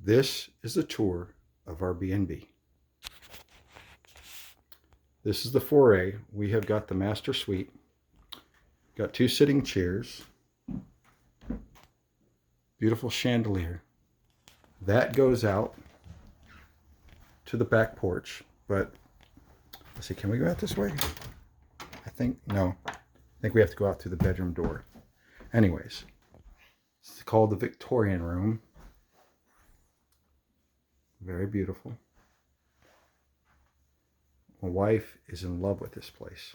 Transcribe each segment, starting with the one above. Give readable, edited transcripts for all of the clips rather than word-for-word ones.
This is a tour of our B&B. This is the foyer. We have got the master suite. Got 2 sitting chairs. Beautiful chandelier. That goes out to the back porch. But let's see, can we go out this way? I think no. I think we have to go out through the bedroom door. Anyways, it's called the Victorian room. Very beautiful. My wife is in love with this place.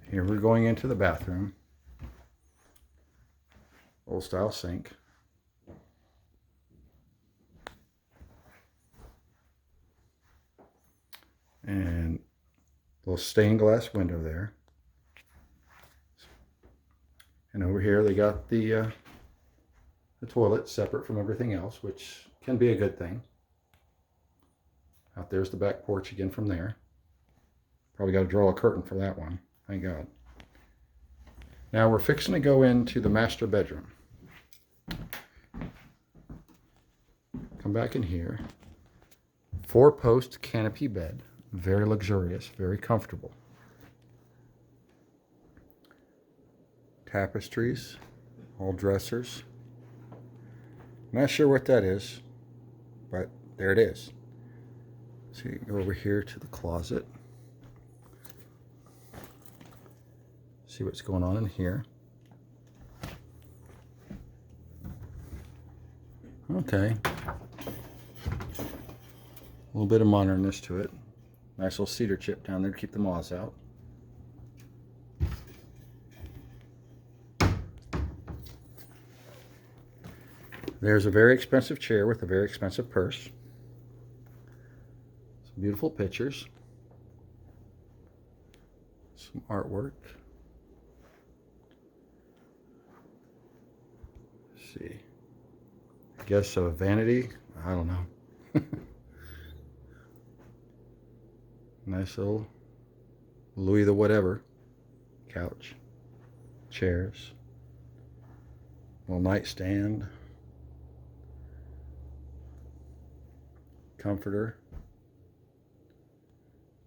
Here we're going into the bathroom. Old style sink. And a little stained glass window there. And over here they got the toilet separate from everything else, which can be a good thing. Out there's the back porch again from there. Probably got to draw a curtain for that one. Thank God. Now we're fixing to go into the master bedroom. Come back in here. 4-post canopy bed. Very luxurious, very comfortable. Tapestries, all dressers. Not sure what that is, but there it is. So you go over here to the closet. See what's going on in here. Okay. A little bit of modernness to it. Nice little cedar chip down there to keep the moths out. There's a very expensive chair with a very expensive purse. Some beautiful pictures. Some artwork. Let's see. I guess a vanity. I don't know. Nice little Louis the whatever. Couch. Chairs. Little nightstand. Comforter.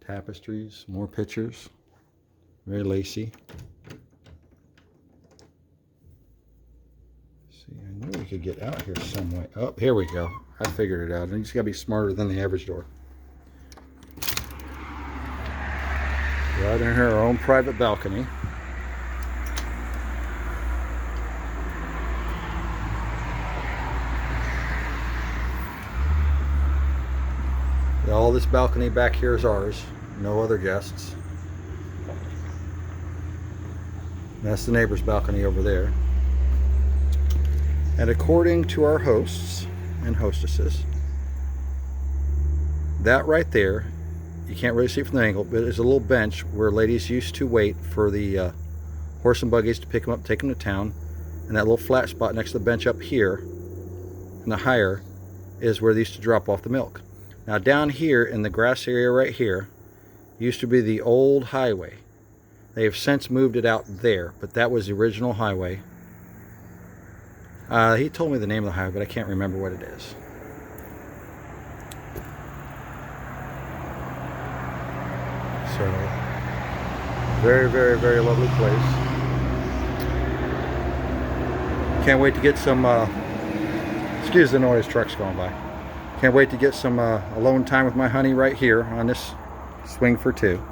Tapestries. More pictures. Very lacy. See, I knew we could get out here some way. Oh, here we go. I figured it out. You just gotta be smarter than the average door. Right in her own private balcony. All this balcony back here is ours. No other guests. That's the neighbor's balcony over there. And according to our hosts and hostesses, that right there, you can't really see it from the angle, but it's a little bench where ladies used to wait for the horse and buggies to pick them up, take them to town. And that little flat spot next to the bench up here, and the higher, is where they used to drop off the milk. Now down here in the grass area right here, used to be the old highway. They have since moved it out there, but that was the original highway. He told me the name of the highway, but I can't remember what it is. So, very, very, very lovely place. Can't wait to get some, excuse the noise, trucks going by. Can't wait to get some alone time with my honey right here on this swing for 2.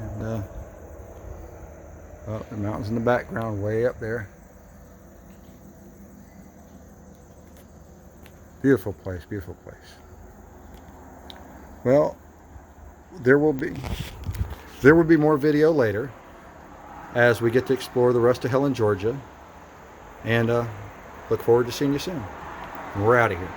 And, oh, the mountains in the background way up there. Beautiful place, beautiful place. Well, there will be more video later as we get to explore the rest of Helen, Georgia. And look forward to seeing you soon. And we're out of here.